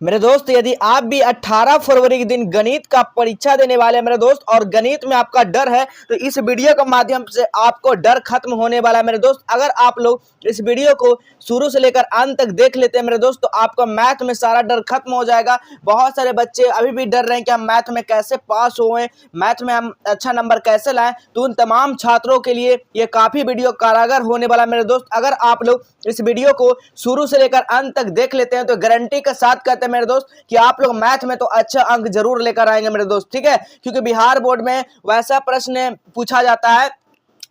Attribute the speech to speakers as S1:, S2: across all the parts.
S1: मेरे दोस्त यदि आप भी 18 फरवरी के दिन गणित का परीक्षा देने वाले हैं मेरे दोस्त, और गणित में आपका डर है, तो इस वीडियो के माध्यम से आपको डर खत्म होने वाला है मेरे दोस्त। अगर आप लोग इस वीडियो को शुरू से लेकर अंत तक देख लेते हैं मेरे दोस्त, तो आपका मैथ में सारा डर खत्म हो जाएगा। बहुत सारे बच्चे अभी भी डर रहे हैं कि हम मैथ में कैसे पास हुए, मैथ में हम अच्छा नंबर कैसे लाएं, तो उन तमाम छात्रों के लिए ये काफी वीडियो कारागर होने वाला मेरे दोस्त। अगर आप लोग इस वीडियो को शुरू से लेकर अंत तक देख लेते हैं तो गारंटी के साथ कहते हैं मेरे दोस्त कि आप लोग मैथ में तो अच्छा अंक जरूर लेकर आएंगे मेरे दोस्त, ठीक है। क्योंकि बिहार बोर्ड में वैसा प्रश्न पूछा जाता है,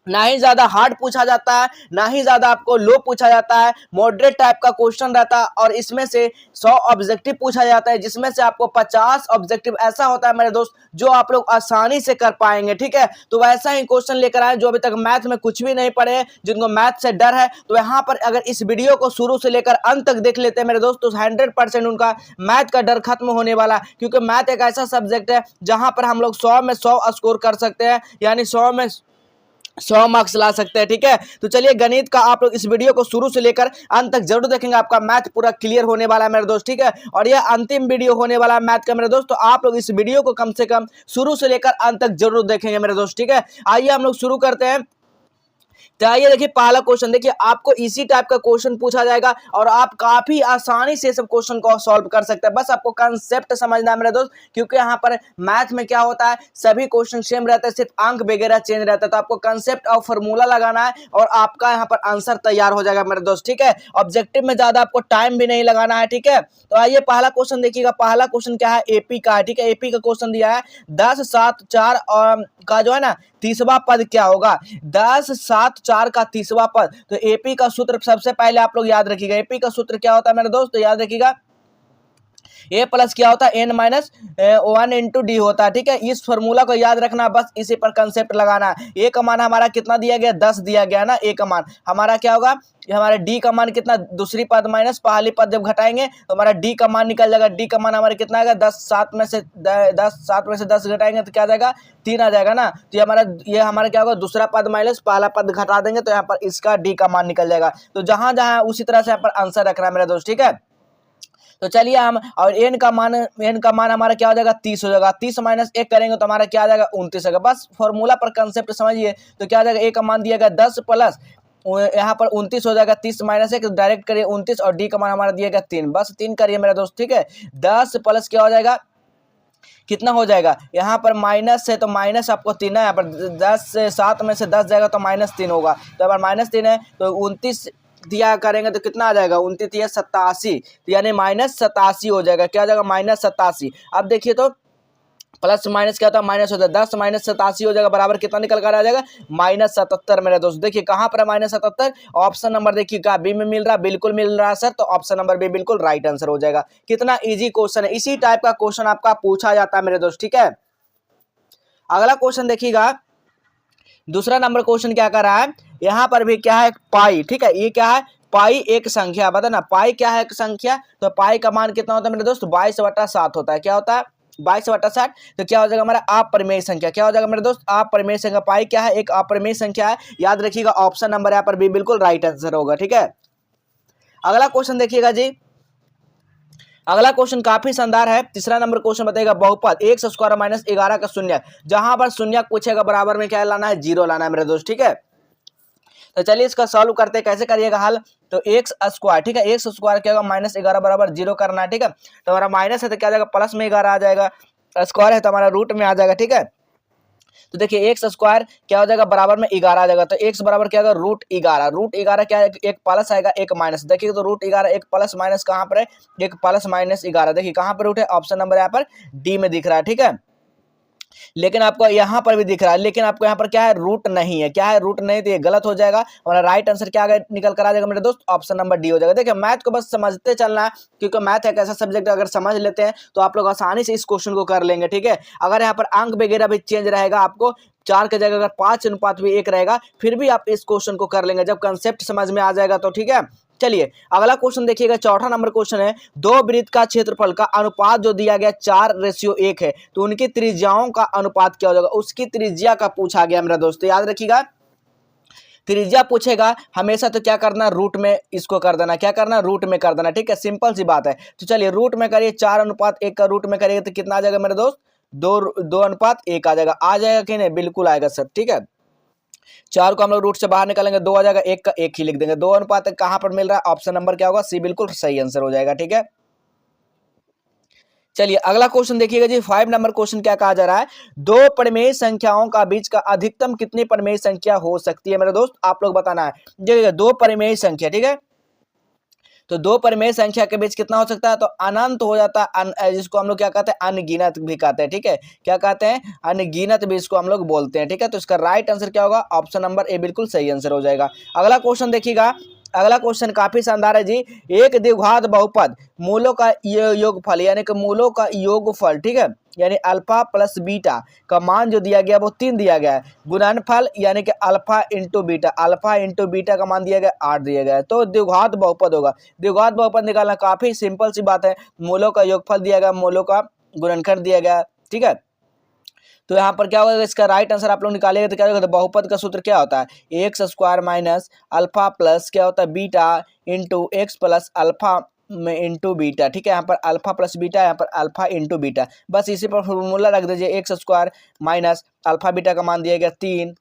S1: ना ही ज्यादा हार्ड पूछा जाता है, ना ही ज्यादा आपको लो पूछा जाता है, मॉडरेट टाइप का क्वेश्चन रहता है। और इसमें से 100 ऑब्जेक्टिव पूछा जाता है, जिसमें से आपको 50 ऑब्जेक्टिव ऐसा होता है मेरे दोस्त जो आप लोग आसानी से कर पाएंगे, ठीक है। तो वैसा ही क्वेश्चन लेकर आए जो अभी तक मैथ में कुछ भी नहीं पढ़े हैं, जिनको मैथ से डर है, तो यहाँ पर अगर इस वीडियो को शुरू से लेकर अंत तक देख लेते हैं मेरे दोस्त, तो 100% उनका मैथ का डर खत्म होने वाला है। क्योंकि मैथ एक ऐसा सब्जेक्ट है जहां पर हम लोग 100 में 100 स्कोर कर सकते हैं, यानी 100 में 100 मार्क्स ला सकते हैं, ठीक है। तो चलिए गणित का आप लोग इस वीडियो को शुरू से लेकर अंत तक जरूर देखेंगे, आपका मैथ पूरा क्लियर होने वाला है मेरे दोस्त, ठीक है। और यह अंतिम वीडियो होने वाला है मैथ का मेरे दोस्त, तो आप लोग इस वीडियो को कम से कम शुरू से लेकर अंत तक जरूर देखेंगे मेरे दोस्त, ठीक है। आइए हम लोग शुरू करते हैं। तो आइए देखिए पहला क्वेश्चन, देखिए आपको इसी टाइप का क्वेश्चन पूछा जाएगा और आप काफी आसानी से सब क्वेश्चन को सॉल्व कर सकते हैं। बस आपको कंसेप्ट समझना है मेरे दोस्त, क्योंकि यहाँ पर मैथ में क्या होता है, सभी क्वेश्चन सेम रहते हैं, सिर्फ अंक वगैरह चेंज रहता है। तो आपको कंसेप्ट और फॉर्मूला लगाना है और आपका यहाँ पर आंसर तैयार हो जाएगा मेरे दोस्त, ठीक है। ऑब्जेक्टिव में ज्यादा आपको टाइम भी नहीं लगाना है, ठीक है। तो आइए पहला क्वेश्चन देखिएगा। पहला क्वेश्चन क्या है, एपी का है, ठीक है। एपी का क्वेश्चन दिया है 10, 7, 4 और का जो है ना तीसवा पद क्या होगा। 10, 7, 4 का तीसवा पद। तो एपी का सूत्र सबसे पहले आप लोग याद रखिएगा। एपी का सूत्र क्या होता है मेरे दोस्त, तो याद रखिएगा ए प्लस क्या होता है, एन माइनस 1 इंटू डी होता है, ठीक है। इस फॉर्मूला को याद रखना, बस इसी पर कंसेप्ट लगाना है। ए का मान हमारा कितना दिया गया, 10 दिया गया ना। ए का मान हमारा क्या होगा, हमारे डी का मान कितना, दूसरी पद माइनस पहली पद जब घटाएंगे तो हमारा डी का मान निकल जाएगा। डी का मान हमारा कितना आएगा, 10, 7 में से 10 घटाएंगे तो क्या आ जाएगा, 3 आ जाएगा ना। तो ये हमारा क्या होगा, दूसरा पद माइनस पहला पद घटा देंगे तो यहाँ पर इसका डी का मान निकल जाएगा। तो जहां जहां उसी तरह से यहाँ पर आंसर रखना है मेरे दोस्त, ठीक है। तो चलिए हम, और एन का मान हमारा क्या हो जाएगा, 30 हो जाएगा। 30 माइनस 1 करेंगे तो हमारा क्या आ जाएगा, 29 होगा। बस फॉर्मूला पर कंसेप्ट समझिए। तो क्या आ जाएगा, ए का मान दिया गया 10 प्लस यहाँ पर 29 हो जाएगा। 30 माइनस 1 डायरेक्ट करिए 29, और डी का मान हमारा दिया गया 3, बस 3 करिए मेरा दोस्त, ठीक है। 10 प्लस क्या हो जाएगा, कितना हो जाएगा, यहाँ पर माइनस है तो माइनस आपको 3 है, यहाँ पर 10 से 7 में से 10 जाएगा तो -3 होगा। तो यहाँ पर -3 है तो 29 दिया करेंगे तो कितना आ जाएगा, 29 या 87, तो यानी -87 हो जाएगा। क्या हो जाएगा, -87। अब देखिए तो प्लस माइनस क्या होता है, माइनस होता है। 10 माइनस 87 हो जाएगा, बराबर कितना निकल कर आ जाएगा, -77 मेरे दोस्त। देखिए कहाँ पर -77, ऑप्शन नंबर देखिए क्या बी में मिल रहा है, बिल्कुल मिल रहा है सर, तो ऑप्शन नंबर बी बिल्कुल राइट आंसर हो जाएगा। कितना इजी क्वेश्चन है, इसी टाइप का क्वेश्चन आपका पूछा जाता है मेरे दोस्त, ठीक है। अगला क्वेश्चन देखिएगा, दूसरा नंबर क्वेश्चन क्या कर रहा है, यहाँ पर भी क्या है, पाई, ठीक है। ये क्या है, पाई एक संख्या, बता ना पाई क्या है, एक संख्या। तो पाई का मान कितना होता है मेरे दोस्त, 22/7 होता है। क्या होता है, 22/7। तो क्या हो जाएगा हमारा अपरिमेय संख्या, क्या हो जाएगा मेरे दोस्त, अपरिमेय संख्या। पाई क्या है, एक अपरिमेय संख्या है, याद रखिएगा। ऑप्शन नंबर यहाँ पर भी बिल्कुल राइट आंसर होगा, ठीक है। अगला क्वेश्चन देखिएगा जी, अगला क्वेश्चन काफी शानदार है। तीसरा नंबर क्वेश्चन बताएगा बहुपद x² माइनस 11 का शून्य, जहां पर शून्य पूछेगा बराबर में क्या लाना है, 0 लाना है मेरे दोस्त, ठीक है। तो चलिए इसका सॉल्व करते हैं, कैसे करिएगा हल। तो x², ठीक है, x² क्या होगा, -11 बराबर 0 करना है, ठीक है। तो हमारा माइनस है तो क्या जाएगा, प्लस में 11 आ जाएगा, स्क्वायर है तो हमारा रूट में आ जाएगा, ठीक है। तो देखिए x² क्या हो जाएगा, बराबर में 11 आ जाएगा। तो x बराबर क्या होगा, √11। √11 क्या है, एक प्लस आएगा एक माइनस। देखिए तो √11 एक प्लस माइनस कहाँ पर है, एक प्लस माइनस 11। देखिए कहाँ पर रूट है, ऑप्शन नंबर यहाँ पर डी में दिख रहा है, ठीक है। लेकिन आपको यहाँ पर भी दिख रहा है, लेकिन आपको यहाँ पर क्या है, रूट नहीं है। क्या है, रूट नहीं, तो ये गलत हो जाएगा। हमारा राइट आंसर क्या निकल कर आ जाएगा मेरे दोस्त, ऑप्शन नंबर डी हो जाएगा। देखिए मैथ को बस समझते चलना है, क्योंकि मैथ एक ऐसा सब्जेक्ट अगर समझ लेते हैं तो आप लोग आसानी से इस क्वेश्चन को कर लेंगे, ठीक है। अगर यहाँ पर अंक वगैरह भी चेंज रहेगा, आपको 4 की जगह अगर 5:1 रहेगा, फिर भी आप इस क्वेश्चन को कर लेंगे जब कंसेप्ट समझ में आ जाएगा, तो ठीक है। चलिए अगला क्वेश्चन देखिएगा, चौथा नंबर क्वेश्चन है, दो वृत्त का क्षेत्रफल का अनुपात जो दिया गया 4:1 है, तो उनकी त्रिज्याओं का अनुपात क्या हो जाएगा, उसकी त्रिज्या का पूछा गया मेरा दोस्त, याद रखिएगा। त्रिज्या पूछेगा हमेशा तो क्या करना, रूट में इसको कर देना, क्या करना, रूट में कर देना, ठीक है, सिंपल सी बात है। तो चलिए रूट में करिए, 4:1 का रूट में करिए तो कितना आ जाएगा मेरे दोस्त, 2:1 आ जाएगा, आ जाएगा कि नहीं, बिल्कुल आएगा सर, ठीक है। 4 को हम लोग रूट से बाहर निकालेंगे, 2 आ जाएगा, 1 का 1 ही लिख देंगे, 2:1 कहां पर मिल रहा है, ऑप्शन नंबर क्या होगा, सी, बिल्कुल सही आंसर हो जाएगा, ठीक है। चलिए अगला क्वेश्चन देखिएगा जी, 5 नंबर क्वेश्चन क्या कहा जा रहा है, दो परिमेय संख्याओं का बीच का अधिकतम कितनी परिमेय संख्या हो सकती है मेरे दोस्त, आप लोग बताना है। देखिएगा दो परिमेय संख्या, ठीक है, तो दो परिमेय संख्या के बीच कितना हो सकता है, तो अनंत हो जाता है, जिसको हम लोग क्या कहते हैं, अनगिनत भी कहते हैं, ठीक है, क्या कहते हैं, अनगिनत भी इसको हम लोग बोलते हैं, ठीक है। तो इसका राइट आंसर क्या होगा, ऑप्शन नंबर ए बिल्कुल सही आंसर हो जाएगा। अगला क्वेश्चन देखिएगा, अगला क्वेश्चन काफी शानदार है जी, एक द्विघात बहुपद मूलों का योगफल यानी कि मूलों का योगफल, ठीक है, यानी अल्फा प्लस बीटा का मान जो दिया गया वो 3 दिया गया है, गुणनफल यानी कि अल्फा इंटू बीटा का मान दिया गया 8 दिया गया है, तो द्विघात बहुपद होगा। द्विघात बहुपद निकालना काफी सिंपल सी बात है, मूलों का योगफल दिया गया, मूलों का गुणनखंड दिया गया, ठीक है। तो यहाँ पर क्या होगा, इसका राइट आंसर आप लोग निकालेंगे तो क्या होगा, तो बहुपद का सूत्र क्या होता है, x square minus alpha plus क्या होता है beta into x plus alpha में इंटू बीटा, ठीक है, यहाँ पर अल्फा प्लस बीटा, यहाँ पर अल्फा इंटू बीटा, बस इसी पर फॉर्मूला रख दीजिए, x square minus alpha beta का मान दिया गया 3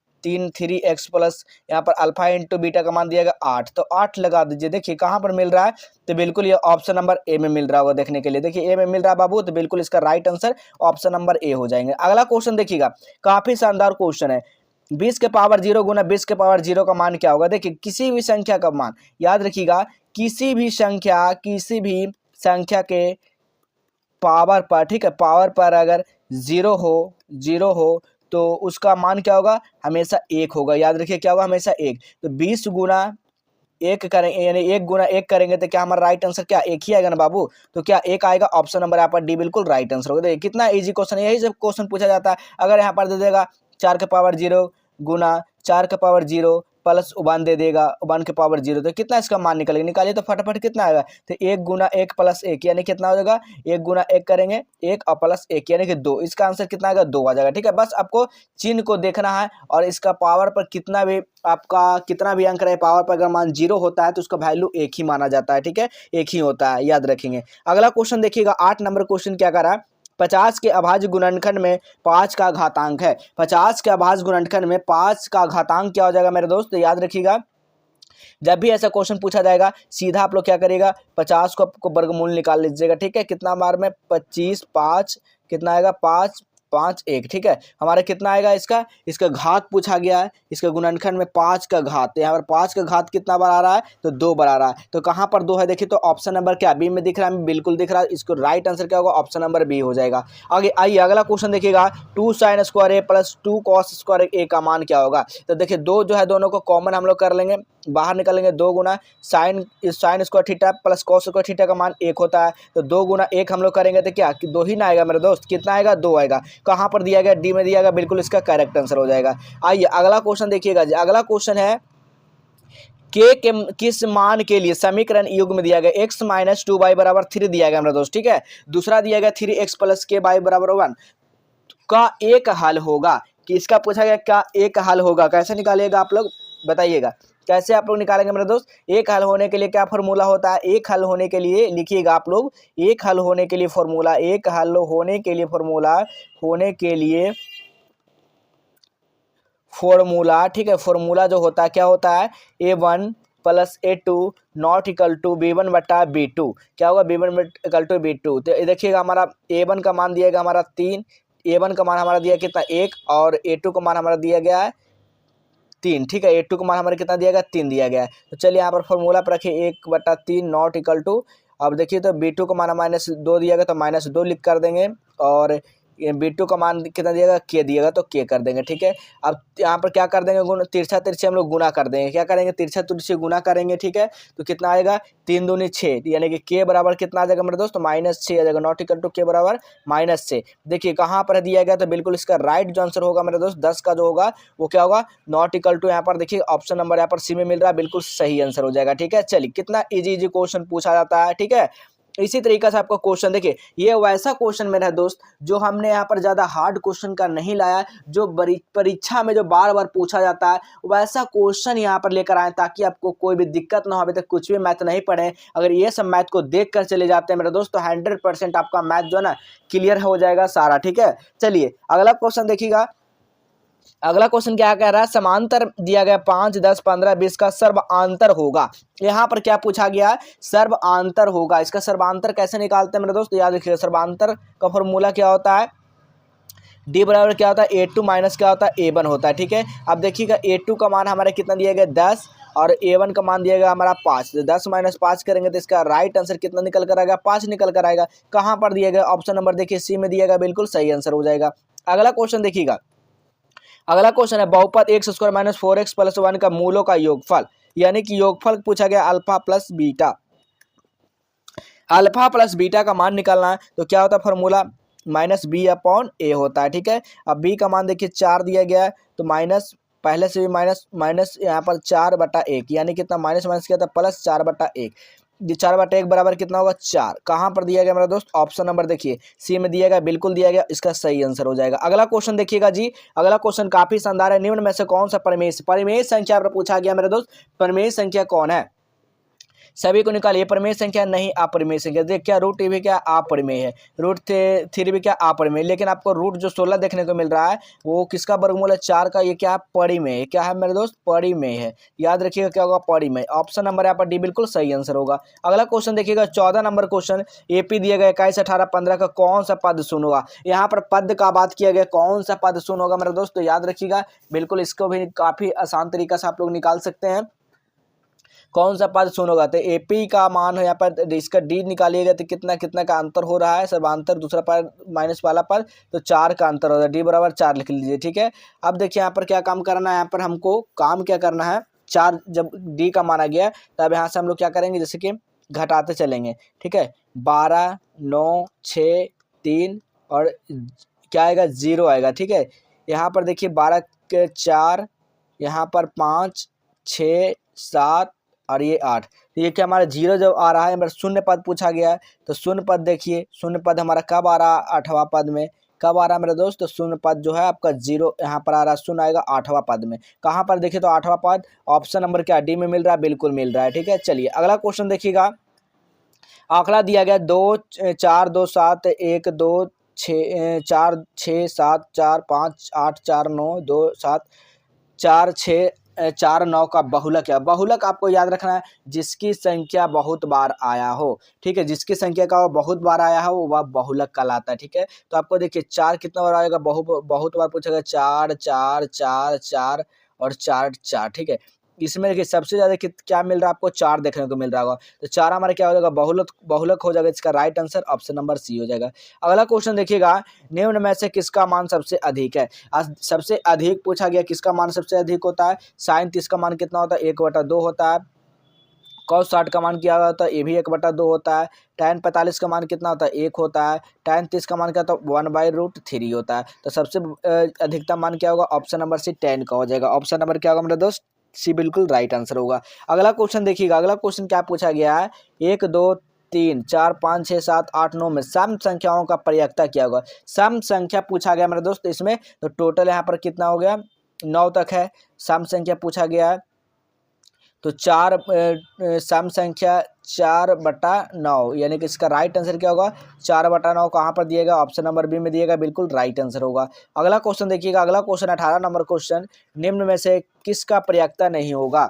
S1: एक्स प्लस यहाँ पर अल्फा इंटू बीटा का मान दिया गया 8, तो 8 लगा दीजिए। देखिए कहाँ पर मिल रहा है, तो बिल्कुल ये ऑप्शन नंबर ए में मिल रहा होगा, देखने के लिए देखिए ए में मिल रहा है बाबू, तो बिल्कुल इसका right answer option number A हो जाएंगे। अगला क्वेश्चन देखिएगा, काफी शानदार क्वेश्चन है, 20 के पावर 0 गुना 20 के पावर 0 का मान क्या होगा। देखिए किसी भी संख्या का मान, याद रखिएगा, किसी भी संख्या के पावर पर, ठीक है, पावर पर अगर जीरो हो तो उसका मान क्या होगा, हमेशा 1 होगा, याद रखिए क्या होगा, हमेशा 1। तो 20 गुना 1 करेंगे यानी 1 गुना 1 करेंगे तो क्या हमारा राइट आंसर क्या 1 ही आएगा ना बाबू, तो क्या 1 आएगा, ऑप्शन नंबर यहाँ पर डी बिल्कुल राइट आंसर होगा। देखिए कितना इजी क्वेश्चन है, यही सब क्वेश्चन पूछा जाता है। अगर यहाँ पर दे देगा 4 के पावर 0 गुना 4 के पावर 0 प्लस 1 दे देगा 1 के पावर 0, तो कितना इसका मान निकलेगा, निकालिए तो फटाफट कितना आएगा, तो 1 गुना 1 प्लस 1 यानी कितना हो जाएगा, 1 गुना 1 करेंगे 1 और प्लस 1 यानी कि 2, इसका आंसर कितना आएगा, 2 आ जाएगा, ठीक है। बस आपको चिन्ह को देखना है और इसका पावर पर कितना भी अंक रहे, पावर पर अगर मान 0 होता है तो उसका वैल्यू 1 ही माना जाता है, ठीक है, 1 ही होता है, याद रखेंगे। अगला क्वेश्चन देखिएगा, 8 नंबर क्वेश्चन क्या कर रहा है, 50 के अभाज्य गुणनखंड में 5 का घातांक है, 50 के अभाज्य गुणनखंड में 5 का घातांक क्या हो जाएगा मेरे दोस्त, याद रखिएगा, जब भी ऐसा क्वेश्चन पूछा जाएगा सीधा आप लोग क्या करिएगा, 50 को आपको वर्गमूल निकाल लीजिएगा, ठीक है, कितना बार में 25 5 कितना आएगा 5 5 1, ठीक है, हमारा कितना आएगा, इसका घात पूछा गया है, इसका गुणनखंड में 5 का घात, यहाँ पर 5 का घात कितना बार आ रहा है, तो 2 बार आ रहा है, तो कहाँ पर 2 है, देखिए तो ऑप्शन नंबर क्या बी में दिख रहा है, बिल्कुल दिख रहा है, इसको राइट आंसर क्या होगा, ऑप्शन नंबर बी हो जाएगा। आगे आइए अगला क्वेश्चन देखिएगा, 2 sin स्क्वायर ए प्लस 2 cos स्क्वायर ए का मान क्या होगा। तो देखिए दो जो है दोनों को कॉमन हम लोग कर लेंगे, बाहर निकालेंगे, 2 गुना sine square theta plus cos square theta का मान 1 होता है, तो 2 गुना 1 हम लोग करेंगे तो क्या 2 ही ना आएगा मेरे दोस्त, कितना आएगा 2 आएगा, कहाँ पर दिया गया, डी में दिया गया, बिल्कुल इसका करेक्ट आंसर हो जाएगा। आइए अगला क्वेश्चन देखिएगा, अगला क्वेश्चन है के किस मान के लिए समीकरण युग्म में दिया गया, x माइनस 2y बराबर 3 दिया गया मेरा दोस्त, ठीक है, दूसरा दिया गया 3x प्लस के वाई बराबर 1 का एक हल होगा, कि इसका पूछा गया क्या एक हल होगा, कैसे निकालिएगा आप लोग बताइएगा, कैसे आप लोग निकालेंगे मेरे दोस्त। एक हल होने के लिए क्या फॉर्मूला होता है, एक हल होने के लिए लिखिएगा आप लोग, एक हल होने के लिए फॉर्मूला, एक हल होने के लिए फॉर्मूला, ठीक है, फॉर्मूला जो होता है क्या होता है, a1 plus a2 not equal to b1 बटा b2, क्या होगा b1 इक्वल टू b2। तो देखिएगा हमारा a1 का मान दिएगा हमारा 3, a1 का मान हमारा दिया कितना 1 और a2 का मान हमारा दिया गया है 3, ठीक है, a2 का मान हमारा कितना दिया गया 3 दिया गया है। तो चलिए यहाँ पर फॉर्मूला पर रखिए 1/3 नॉट इक्वल टू, अब देखिए तो b2 का मान -2 दिया गया तो -2 लिख कर देंगे, और b2 का मान कितना दिएगा के दिएगा तो के कर देंगे, ठीक है। अब यहाँ पर क्या कर देंगे, गुण तिरछा तिरछे हम लोग गुना कर देंगे, क्या करेंगे तिरछा तिरछे गुना करेंगे, ठीक है, तो कितना आएगा 3 दूनी 6, यानी कि के बराबर कितना आ जाएगा मेरे दोस्त, -6 आ जाएगा, नॉट इक्वल टू के बराबर -6। देखिए कहाँ पर दिया गया, तो बिल्कुल इसका राइट जो आंसर होगा मेरे दोस्त 10 का जो होगा वो क्या होगा, नॉट इक्वल टू, यहाँ पर देखिए ऑप्शन नंबर यहाँ पर सी में मिल रहा है, बिल्कुल सही आंसर हो जाएगा, ठीक है। चलिए कितना इजी क्वेश्चन पूछा जाता है, ठीक है। इसी तरीके से आपको क्वेश्चन देखिए, ये वैसा क्वेश्चन मेरा दोस्त जो हमने यहाँ पर ज़्यादा हार्ड क्वेश्चन का नहीं लाया, जो परीक्षा में जो बार बार पूछा जाता है वैसा क्वेश्चन यहाँ पर लेकर आए, ताकि आपको कोई भी दिक्कत ना हो। अभी तक कुछ भी मैथ नहीं पढ़े, अगर ये सब मैथ को देख कर चले जाते हैं मेरे दोस्त, तो 100% आपका मैथ जो है ना क्लियर हो जाएगा सारा, ठीक है। चलिए अगला क्वेश्चन देखिएगा। अगला क्वेश्चन क्या कह रहा है, समांतर दिया गया 5, 10, 15, 20 का सर्वांतर होगा। यहाँ पर क्या पूछा गया, सर्वांतर होगा। इसका सर्वांतर कैसे निकालते हैं मेरे दोस्त, याद रखिएगा। सर्वांतर का फॉर्मूला क्या होता है, डी बराबर क्या होता है, A2 माइनस क्या होता है, A1 होता है, ठीक है। अब देखिएगा A2 का मान हमारा कितना दिया गया 10 और A1 का मान दिया गया हमारा 5। 10 माइनस 5 करेंगे तो इसका राइट आंसर कितना निकल कर आएगा, 5 निकल कर आएगा। कहाँ पर दिया गया, ऑप्शन नंबर देखिए सी में दिया गया, बिल्कुल सही आंसर हो जाएगा। अगला क्वेश्चन देखिएगा। अगला क्वेश्चन है बहुपद x square minus 4x plus 1 का मूलों का योगफल, यानी कि योगफल पूछा गया alpha plus beta. Alpha plus beta का मान निकालना है, तो क्या होता है फॉर्मूला, माइनस बी अपॉन ए होता है, ठीक है। अब बी का मान देखिए 4 दिया गया है, तो माइनस पहले से भी माइनस यहाँ पर 4/1, यानी कितना माइनस माइनस क्या था प्लस 4/1। 4/1 बराबर कितना होगा 4। कहाँ पर दिया गया मेरा दोस्त, ऑप्शन नंबर देखिए सी में दिया गया, बिल्कुल दिया गया, इसका सही आंसर हो जाएगा। अगला क्वेश्चन देखिएगा जी। अगला क्वेश्चन काफी शानदार है। निम्न में से कौन सा परिमेय संख्या पर पूछा गया मेरे दोस्त, परिमेय संख्या कौन है, सभी को निकालिए। परिमेय संख्या नहीं अपरिमेय संख्या। देख क्या रूट भी क्या अपरिमेय है, रूट 3 भी क्या अपरिमेय, लेकिन आपको रूट जो 16 देखने को मिल रहा है वो किसका वर्गमूल है, 4 का। ये क्या है, परिमेय। क्या है मेरे दोस्त, परिमेय है। याद रखिएगा क्या होगा, परिमेय। ऑप्शन नंबर यहाँ पर डी बिल्कुल सही आंसर होगा। अगला क्वेश्चन देखिएगा 14 नंबर क्वेश्चन। एपी दिया गया 21, 18, 15 का कौन सा पद शून्य होगा। यहाँ पर पद का बात किया गया, कौन सा पद शून्य होगा मेरे दोस्त, तो याद रखिएगा बिल्कुल, इसको भी काफी आसान तरीका से आप लोग निकाल सकते हैं। कौन सा पद शून्य होगा, तो एपी का मान है यहाँ पर, इसका डी निकालिएगा तो कितना कितना का अंतर हो रहा है, सर्वांतर दूसरा पद माइनस वाला पद, तो 4 का अंतर हो रहा है। डी बराबर 4 लिख लीजिए, ठीक है। अब देखिए यहाँ पर क्या काम करना है, यहाँ पर हमको काम क्या करना है, 4 जब डी का माना गया तब यहाँ से हम लोग क्या करेंगे, जैसे कि घटाते चलेंगे, ठीक है। 12, 9, 6, 3 और क्या आएगा 0 आएगा, ठीक है। यहाँ पर देखिए 12 के 4, यहाँ पर 5, 6, 7 और ये 8। तो ये क्या हमारा 0 जब आ रहा है, हमारा शून्य पद पूछा गया है, तो शून्य पद देखिए, शून्य पद हमारा कब आ रहा है, 8वां पद में। कब आ रहा है मेरे दोस्त, तो शून्य पद जो है आपका 0 यहाँ पर आ रहा है, शून्य आएगा 8वां पद में। कहाँ पर देखिए, तो 8वां पद ऑप्शन नंबर क्या डी में मिल रहा है, बिल्कुल मिल रहा है, ठीक है। चलिए अगला क्वेश्चन देखिएगा। आंकड़ा दिया गया 2, 4, 2, 7, 1, 2, 4, 6, 7, 4, 5, 8, 4, 9, 2, 7, 4, 6, 4, 9 का बहुलक है। बहुलक आपको याद रखना है, जिसकी संख्या बहुत बार आया हो, ठीक है। जिसकी संख्या का बहुत बार आया हो वह बहुलक कहलाता है, ठीक है। तो आपको देखिए 4 कितना बार आएगा, बहुत बार पूछेगा, 4, 4, 4, 4 और 4, 4, ठीक है। इसमें देखिए सबसे ज्यादा क्या मिल रहा है आपको, 4 देखने को मिल रहा होगा, तो 4 हमारा क्या हो जाएगा, बहुलक हो जाएगा। इसका right answer option number C हो जाएगा। अगला क्वेश्चन देखिएगा, निम्न में से किसका मान सबसे अधिक है। सबसे अधिक पूछा गया, किसका मान सबसे अधिक होता है, साइन 30 का मान कितना होता है, 1/2 होता है। cos 60 का मान क्या होता है, ये भी 1/2 होता है। tan 45 का मान कितना होता है, 1 होता है। tan 30 का मान क्या होता है, 1/√3 होता है। तो सबसे अधिकतम मान क्या होगा, ऑप्शन नंबर सी 10 का हो जाएगा। ऑप्शन नंबर क्या होगा मेरे दोस्त, सी बिल्कुल राइट आंसर होगा। अगला क्वेश्चन देखिएगा। अगला क्वेश्चन क्या पूछा गया है, 1, 2, 3, 4, 5, 6, 7, 8, 9 में सम संख्याओं का प्रयक्ता क्या होगा। सम संख्या पूछा गया मेरे दोस्त, इसमें तो टोटल यहाँ पर कितना हो गया, 9 तक है। सम संख्या पूछा गया है, तो 4 सम संख्या 4/9, यानी कि इसका राइट आंसर क्या होगा, 4/9 कहाँ पर दिएगा, ऑप्शन नंबर बी में दिएगा, बिल्कुल राइट आंसर होगा। अगला क्वेश्चन देखिएगा। अगला क्वेश्चन 18 नंबर क्वेश्चन, निम्न में से किसका प्रयक्ता नहीं होगा।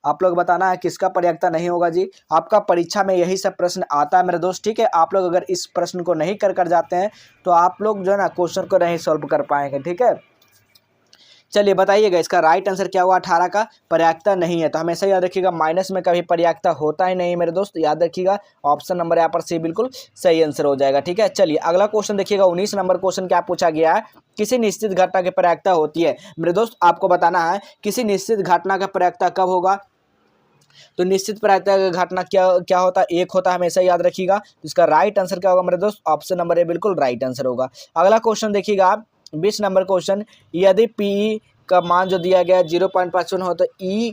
S1: आप लोग बताना है किसका प्रयक्ता नहीं होगा जी। आपका परीक्षा में यही सब प्रश्न आता है मेरे दोस्त, ठीक है। आप लोग अगर इस प्रश्न को नहीं कर जाते हैं तो आप लोग जो है ना क्वेश्चन को नहीं सॉल्व कर पाएंगे, ठीक है। चलिए बताइएगा इसका राइट आंसर क्या हुआ, 18 का पर्याप्ता नहीं है। तो हमेशा याद रखिएगा माइनस में कभी पर्याप्ता होता ही नहीं मेरे दोस्त, याद रखिएगा। ऑप्शन नंबर यहाँ पर सी बिल्कुल सही आंसर हो जाएगा, ठीक है। चलिए अगला क्वेश्चन देखिएगा। 19 नंबर क्वेश्चन क्या पूछा गया है, किसी निश्चित घटना की पर्याप्ता होती है। मेरे दोस्त आपको बताना है किसी निश्चित घटना का पर्याप्ता कब होगा। तो निश्चित पर्याप्ता का घटना क्या होता है, 1 होता है, हमेशा याद रखिएगा। इसका राइट आंसर क्या होगा मेरे दोस्त, ऑप्शन नंबर ए बिल्कुल राइट आंसर होगा। अगला क्वेश्चन देखिएगा 20 नंबर क्वेश्चन, यदि पी का मान जो दिया गया है 0.55 हो तो ई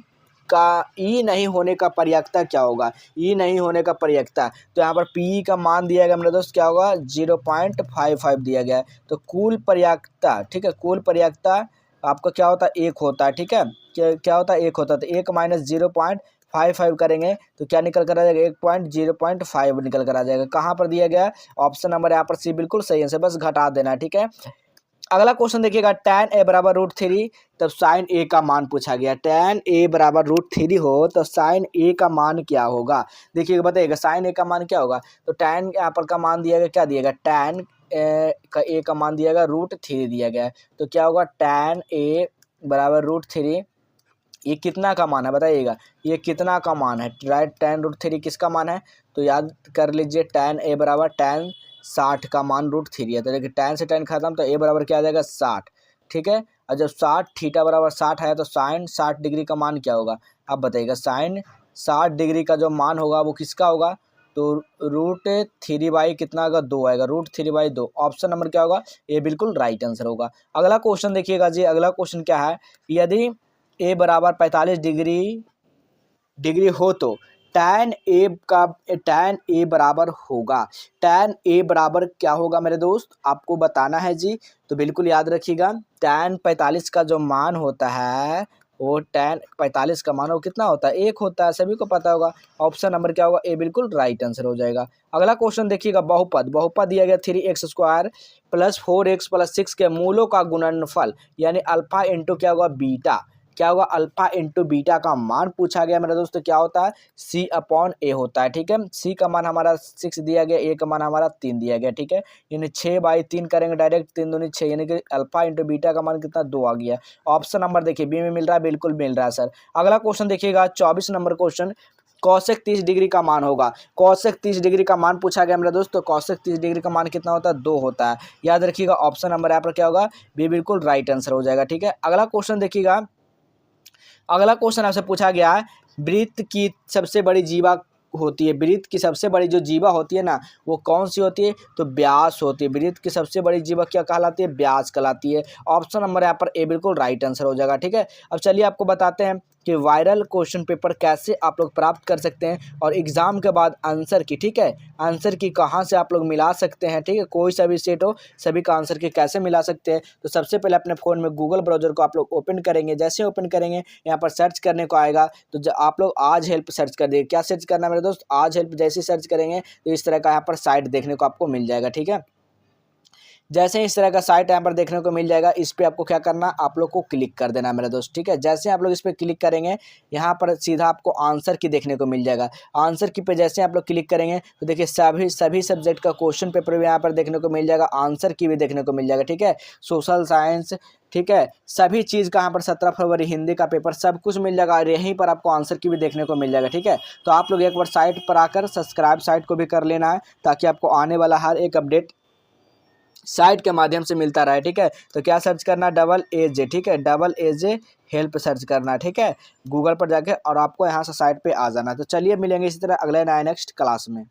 S1: ई नहीं होने का प्रयक्ता क्या होगा, ई नहीं होने का प्रयक्ता, तो यहाँ पर पी का मान दिया गया मेरे दोस्त क्या होगा 0.55 दिया गया है। तो कुल प्रयक्ता, ठीक है, कुल प्रयक्ता आपका क्या होता है 1 होता है, ठीक है, क्या होता है 1 होता है। तो 1 माइनस 0.55 करेंगे तो क्या निकल कर आ जाएगा 0.5 निकल कर आ जाएगा। कहाँ पर दिया गया ऑप्शन नंबर यहाँ पर सी बिल्कुल सही है, बस घटा देना है, ठीक है। अगला क्वेश्चन देखिएगा tan a बराबर √3 तब sin a का मान पूछा गया। tan a बराबर √3 हो तो sin a का मान क्या होगा, देखिएगा बताइएगा sin a का मान क्या होगा। तो tan यहाँ पर का मान दिया गया, क्या दिया गया tan का a का मान दिया गया √3 दिया गया है। तो क्या होगा tan a बराबर √3, ये कितना का मान है बताइएगा, ये कितना का मान है, राइट। tan √3 किसका मान है, तो याद कर लीजिए tan a बराबर tan 60 का मान √3 है। तो देखिए tan से tan खत्म, तो a बराबर क्या आ जाएगा 60, ठीक है। और जब 60 थीटा बराबर 60 है तो साइन 60 डिग्री का मान क्या होगा, अब बताइएगा साइन 60 डिग्री का जो मान होगा वो किसका होगा, तो √3 कितना होगा 2 आएगा, √3/2। ऑप्शन नंबर क्या होगा, ये बिल्कुल राइट आंसर होगा। अगला क्वेश्चन देखिएगा जी, अगला क्वेश्चन क्या है, यदि a बराबर 45 डिग्री हो तो tan a बराबर होगा, tan a बराबर क्या होगा मेरे दोस्त, आपको बताना है जी। तो बिल्कुल याद रखिएगा tan 45 का जो मान होता है वो tan 45 का मान वो कितना होता है 1 होता है, सभी को पता होगा। ऑप्शन नंबर क्या होगा, ए बिल्कुल राइट आंसर हो जाएगा। अगला क्वेश्चन देखिएगा, बहुपद दिया गया 3x² + 4x + 6 के मूलों का गुणनफल यानी अल्फा इंटू क्या होगा बीटा, क्या होगा अल्फा इंटू बीटा का मान पूछा गया मेरे दोस्तों, क्या होता है C/A होता है, ठीक है। C का मान हमारा 6 दिया गया, A का मान हमारा 3 दिया गया, ठीक है। यानी 6/3 करेंगे डायरेक्ट, 3 दूनी 6, यानी कि अल्फा इंटू बीटा का मान कितना 2 आ गया। ऑप्शन नंबर देखिए बी में मिल रहा है, बिल्कुल मिल रहा है सर। अगला क्वेश्चन देखिएगा 24 नंबर क्वेश्चन, कौशिक 30 डिग्री का मान होगा, कौशिक 30 डिग्री का मान पूछा गया मेरे दोस्तों। कौशिक 30 डिग्री का मान कितना होता है 2 होता है, याद रखिएगा। ऑप्शन नंबर यहाँ पर क्या होगा, बी बिल्कुल राइट आंसर हो जाएगा, ठीक है। अगला क्वेश्चन देखिएगा, अगला क्वेश्चन आपसे पूछा गया है वृत्त की सबसे बड़ी जीवा होती है, वृत्त की सबसे बड़ी जो जीवा होती है ना वो कौन सी होती है, तो व्यास होती है। वृत्त की सबसे बड़ी जीवा क्या कहलाती है, व्यास कहलाती है। ऑप्शन नंबर यहाँ पर ए बिल्कुल राइट आंसर हो जाएगा, ठीक है। अब चलिए आपको बताते हैं कि वायरल क्वेश्चन पेपर कैसे आप लोग प्राप्त कर सकते हैं और एग्जाम के बाद आंसर की, ठीक है, आंसर की कहाँ से आप लोग मिला सकते हैं, ठीक है। कोई सा भी सेट हो सभी का आंसर की कैसे मिला सकते हैं, तो सबसे पहले अपने फ़ोन में गूगल ब्राउज़र को आप लोग ओपन करेंगे। जैसे ओपन करेंगे यहाँ पर सर्च करने को आएगा, तो आप लोग आज हेल्प सर्च कर देंगे। क्या सर्च करना है मेरे दोस्त, आज हेल्प जैसे सर्च करेंगे तो इस तरह का यहाँ पर साइट देखने को आपको मिल जाएगा, ठीक है। जैसे ही इस तरह का साइट यहाँ पर देखने को मिल जाएगा, इस पर आपको क्या करना, आप लोग को क्लिक कर देना मेरे दोस्त, ठीक है। जैसे आप लोग इस पर क्लिक करेंगे यहाँ पर सीधा आपको आंसर की देखने को मिल जाएगा। आंसर की पे जैसे आप लोग क्लिक करेंगे तो देखिए सभी सब्जेक्ट का क्वेश्चन पेपर भी यहाँ पर देखने को मिल जाएगा, आंसर की भी देखने को मिल जाएगा, ठीक है। सोशल साइंस, ठीक है, सभी चीज़ का यहाँ पर 17 फरवरी हिंदी का पेपर सब कुछ मिल जाएगा और यहीं पर आपको आंसर की भी देखने को मिल जाएगा, ठीक है। तो आप लोग एक बार साइट पर आकर सब्सक्राइब साइट को भी कर लेना है ताकि आपको आने वाला हर एक अपडेट साइट के माध्यम से मिलता रहे, ठीक है। तो क्या सर्च करना, AA, ठीक है, AA हेल्प सर्च करना, ठीक है, गूगल पर जाके, और आपको यहाँ से साइट पे आ जाना। तो चलिए मिलेंगे इसी तरह अगले नए नेक्स्ट क्लास में।